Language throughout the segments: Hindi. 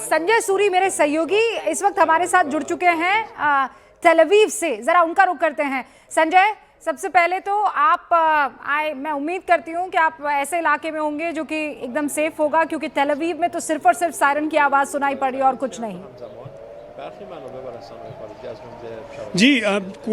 संजय सूरी मेरे सहयोगी इस वक्त हमारे साथ जुड़ चुके हैं तेल अवीव से। जरा उनका रुख करते हैं। संजय, सबसे पहले तो आप मैं उम्मीद करती हूँ कि आप ऐसे इलाके में होंगे जो कि एकदम सेफ होगा, क्योंकि तेल अवीव में तो सिर्फ और सिर्फ सायरन की आवाज़ सुनाई पड़ रही है और कुछ नहीं। जी,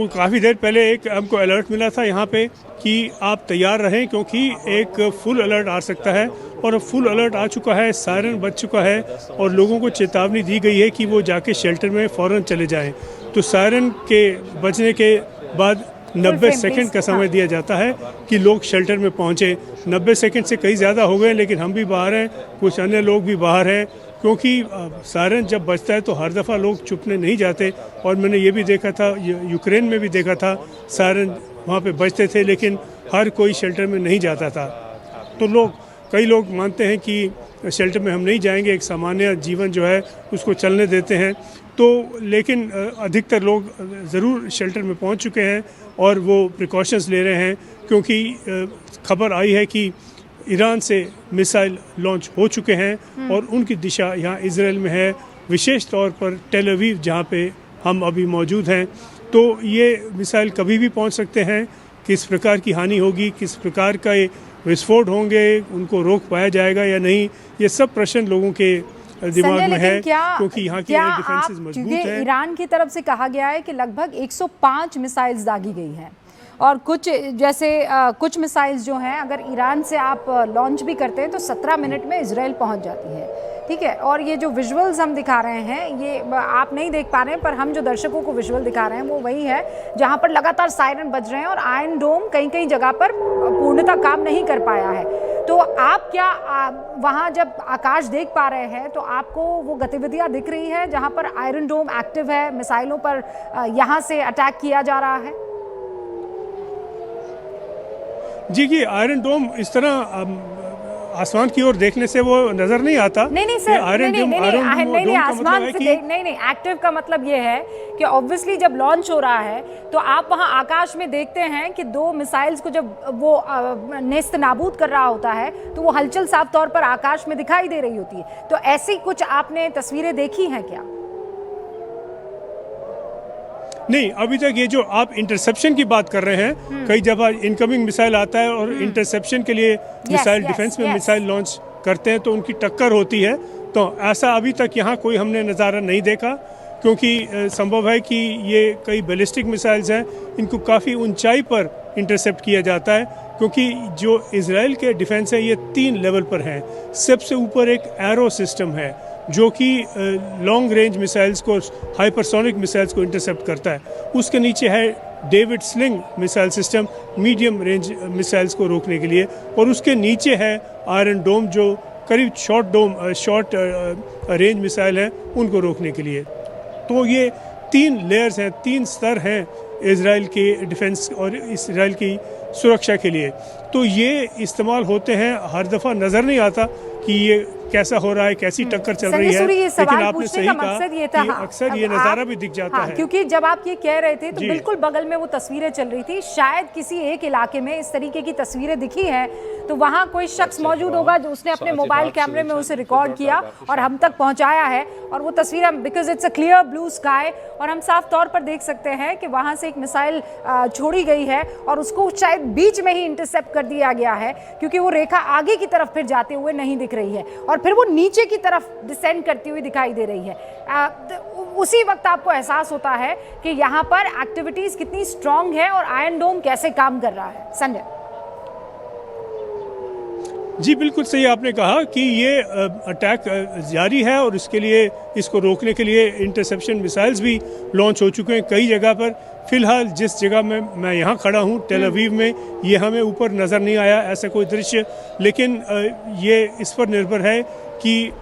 काफ़ी देर पहले एक हमको अलर्ट मिला था यहाँ पे कि आप तैयार रहें, क्योंकि एक फुल अलर्ट आ सकता है और फुल अलर्ट आ चुका है, सायरन बज चुका है और लोगों को चेतावनी दी गई है कि वो जाके शेल्टर में फ़ौरन चले जाएं। तो सायरन के बजने के बाद 90 सेकंड का समय दिया जाता है कि लोग शेल्टर में पहुँचे। 90 सेकंड से कई ज़्यादा हो गए, लेकिन हम भी बाहर हैं, कुछ अन्य लोग भी बाहर हैं, क्योंकि सायरन जब बजता है तो हर दफ़ा लोग चुपने नहीं जाते। और मैंने ये भी देखा था, यूक्रेन में भी देखा था, सायरन वहाँ पे बजते थे लेकिन हर कोई शेल्टर में नहीं जाता था। तो कई लोग मानते हैं कि शेल्टर में हम नहीं जाएंगे, एक सामान्य जीवन जो है उसको चलने देते हैं। तो लेकिन अधिकतर लोग ज़रूर शेल्टर में पहुँच चुके हैं और वो प्रिकॉशंस ले रहे हैं, क्योंकि खबर आई है कि ईरान से मिसाइल लॉन्च हो चुके हैं और उनकी दिशा यहाँ इजराइल में है, विशेष तौर पर तेल अवीव जहाँ पे हम अभी मौजूद हैं। तो ये मिसाइल कभी भी पहुँच सकते हैं, किस प्रकार की हानि होगी, किस प्रकार का ये विस्फोट होंगे, उनको रोक पाया जाएगा या नहीं, ये सब प्रश्न लोगों के दिमाग में है, क्योंकि यहाँ की डिफेंसेस मजबूत है। ईरान की तरफ से कहा गया है कि लगभग 105 मिसाइल्स दागी गई हैं और कुछ मिसाइल्स जो हैं अगर ईरान से आप लॉन्च भी करते हैं तो 17 मिनट में इजराइल पहुंच जाती है, ठीक है। और ये जो विजुअल्स हम दिखा रहे हैं, ये आप नहीं देख पा रहे हैं, पर हम जो दर्शकों को विजुअल दिखा रहे हैं वो वही है जहां पर लगातार सायरन बज रहे हैं और आयरन डोम कई कई जगह पर पूर्णतः काम नहीं कर पाया है। तो आप क्या वहाँ जब आकाश देख पा रहे हैं तो आपको वो गतिविधियाँ दिख रही है जहाँ पर आयरन डोम एक्टिव है, मिसाइलों पर यहाँ से अटैक किया जा रहा है? जी कि आयरन डोम इस तरह आसमान की ओर देखने से वो नजर नहीं आता। नहीं सर, नहीं आसमान से नहीं एक्टिव का मतलब ये है कि ऑब्वियसली जब लॉन्च हो रहा है तो आप वहां आकाश में देखते हैं कि 2 मिसाइल्स को जब वो नेस्त नाबूद कर रहा होता है तो वो हलचल साफ तौर पर आकाश में दिखाई दे रही होती है। तो ऐसी कुछ आपने तस्वीरें देखी हैं क्या? नहीं, अभी तक ये जो आप इंटरसेप्शन की बात कर रहे हैं, कई जगह इनकमिंग मिसाइल आता है और इंटरसेप्शन के लिए मिसाइल डिफेंस में मिसाइल लॉन्च करते हैं तो उनकी टक्कर होती है। तो ऐसा अभी तक यहाँ कोई हमने नज़ारा नहीं देखा, क्योंकि संभव है कि ये कई बैलिस्टिक मिसाइल्स हैं, इनको काफ़ी ऊंचाई पर इंटरसेप्ट किया जाता है, क्योंकि जो इजराइल के डिफेंस है ये 3 लेवल पर हैं। सबसे ऊपर एक एरो सिस्टम है जो कि लॉन्ग रेंज मिसाइल्स को, हाइपरसोनिक मिसाइल्स को इंटरसेप्ट करता है। उसके नीचे है David sling missile system, medium range missiles को रोकने के लिए, और उसके नीचे है आयरन डोम जो करीब शॉर्ट रेंज मिसाइल है उनको रोकने के लिए। तो ये 3 लेयर्स हैं, 3 स्तर हैं इजराइल के डिफेंस और इजराइल की सुरक्षा के लिए। तो ये इस्तेमाल होते हैं, हर दफ़ा नज़र नहीं आता कि ये कैसा हो रहा है, कैसी टक्कर चल रही है, लेकिन आपने सही कहा कि अक्सर ये नज़ारा भी दिख जाता है। क्योंकि जब आप ये कह रहे थे तो बिल्कुल बगल में वो तस्वीरें चल रही थी, शायद किसी एक इलाके में इस तरीके की तस्वीरें दिखी हैं तो वहाँ कोई शख्स मौजूद होगा जो उसने अपने मोबाइल कैमरे में उसे रिकॉर्ड किया और हम तक पहुँचाया है। और वो तस्वीर because it's a clear blue sky और हम साफ तौर पर देख सकते हैं कि वहाँ से एक मिसाइल छोड़ी गई है और उसको शायद बीच में ही इंटरसेप्ट कर दिया गया है, क्योंकि वो रेखा आगे की तरफ फिर जाते हुए नहीं दिख रही है और फिर वो नीचे की तरफ डिसेंड करती हुई दिखाई दे रही है। उसी वक्त आपको एहसास होता है कि यहाँ पर एक्टिविटीज कितनी स्ट्रांग है और आयरन डोम कैसे काम कर रहा है। संजय जी, बिल्कुल सही आपने कहा कि ये अटैक जारी है और इसके लिए, इसको रोकने के लिए इंटरसेप्शन मिसाइल्स भी लॉन्च हो चुके हैं कई जगह पर। फिलहाल जिस जगह में मैं यहाँ खड़ा हूँ तेल अवीव में, ये हमें ऊपर नज़र नहीं आया ऐसा कोई दृश्य, लेकिन ये इस पर निर्भर है कि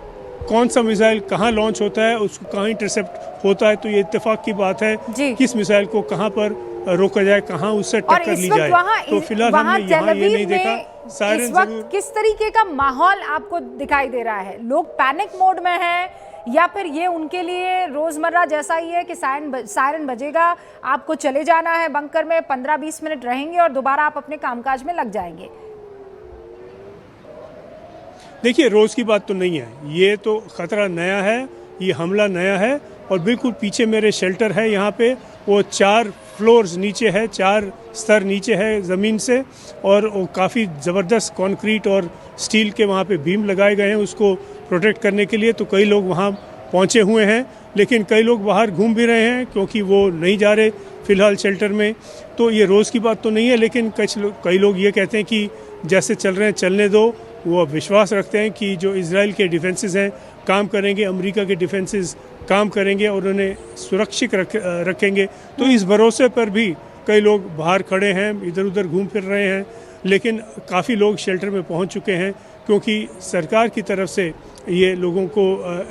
कौन सा मिसाइल कहाँ लॉन्च होता है, उसको कहाँ इंटरसेप्ट होता है। तो ये इत्तेफाक की बात है किस मिसाइल को कहाँ पर रोका जाए, कहाँ उससे टक्कर ली जाए। तो फिलहाल हमने यहाँ ये नहीं देखा। इस वक्त किस तरीके का माहौल आपको दिखाई दे रहा है? लोग पैनिक मोड में हैं या फिर ये उनके लिए रोजमर्रा जैसा ही है कि सायरन बजेगा, आपको चले जाना है बंकर में, 15-20 मिनट रहेंगे और दोबारा आप अपने कामकाज में लग जाएंगे? देखिए, रोज़ की बात तो नहीं है, ये तो ख़तरा नया है, ये हमला नया है। और बिल्कुल पीछे मेरे शेल्टर है, यहाँ पे वो 4 फ्लोर्स नीचे है, 4 स्तर नीचे है ज़मीन से, और वो काफ़ी ज़बरदस्त कंक्रीट और स्टील के वहाँ पे बीम लगाए गए हैं उसको प्रोटेक्ट करने के लिए। तो कई लोग वहाँ पहुँचे हुए हैं, लेकिन कई लोग बाहर घूम भी रहे हैं क्योंकि वो नहीं जा रहे फ़िलहाल शेल्टर में। तो ये रोज़ की बात तो नहीं है, लेकिन कई लोग ये कहते हैं कि जैसे चल रहे हैं चलने दो। वो विश्वास रखते हैं कि जो इजराइल के डिफेंसेस हैं काम करेंगे, अमेरिका के डिफेंसेस काम करेंगे और उन्हें सुरक्षित रखेंगे। तो इस भरोसे पर भी कई लोग बाहर खड़े हैं, इधर उधर घूम फिर रहे हैं, लेकिन काफ़ी लोग शेल्टर में पहुंच चुके हैं क्योंकि सरकार की तरफ से ये लोगों को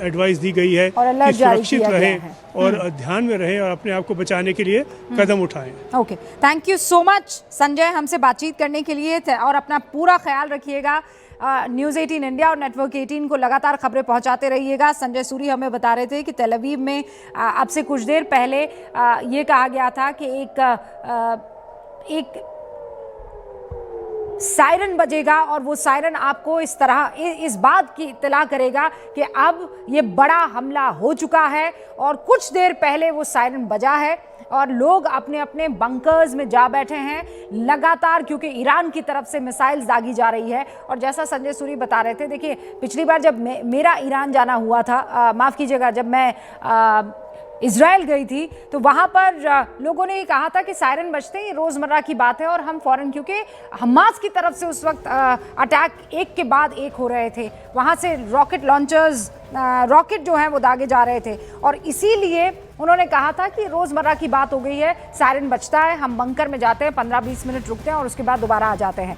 एडवाइस दी गई है कि सुरक्षित रहें और ध्यान में रहें और अपने आप को बचाने के लिए कदम उठाएं। Okay, thank you so much Sanjay हमसे बातचीत करने के लिए, और अपना पूरा ख्याल रखिएगा। न्यूज़ 18 इंडिया और नेटवर्क 18 को लगातार खबरें पहुंचाते रहिएगा। संजय सूरी हमें बता रहे थे कि तेल अवीव में अब से कुछ देर पहले ये कहा गया था कि एक सायरन बजेगा और वो सायरन आपको इस तरह इस बात की इत्तला करेगा कि अब ये बड़ा हमला हो चुका है। और कुछ देर पहले वो सायरन बजा है और लोग अपने अपने बंकर्स में जा बैठे हैं लगातार, क्योंकि ईरान की तरफ से मिसाइल्स दागी जा रही है। और जैसा संजय सूरी बता रहे थे, देखिए पिछली बार जब मेरा ईरान जाना हुआ था, माफ़ कीजिएगा, जब मैं इजराइल गई थी तो वहाँ पर लोगों ने ये कहा था कि सायरन बजते ही रोज़मर्रा की बात है। और हम फ़ौरन, क्योंकि हमास की तरफ से उस वक्त अटैक एक के बाद एक हो रहे थे, वहाँ से रॉकेट लॉन्चर्स रॉकेट जो हैं वो दागे जा रहे थे, और इसीलिए उन्होंने कहा था कि रोज़मर्रा की बात हो गई है, सायरन बजता है, हम बंकर में जाते हैं, 15-20 मिनट रुकते हैं और उसके बाद दोबारा आ जाते हैं।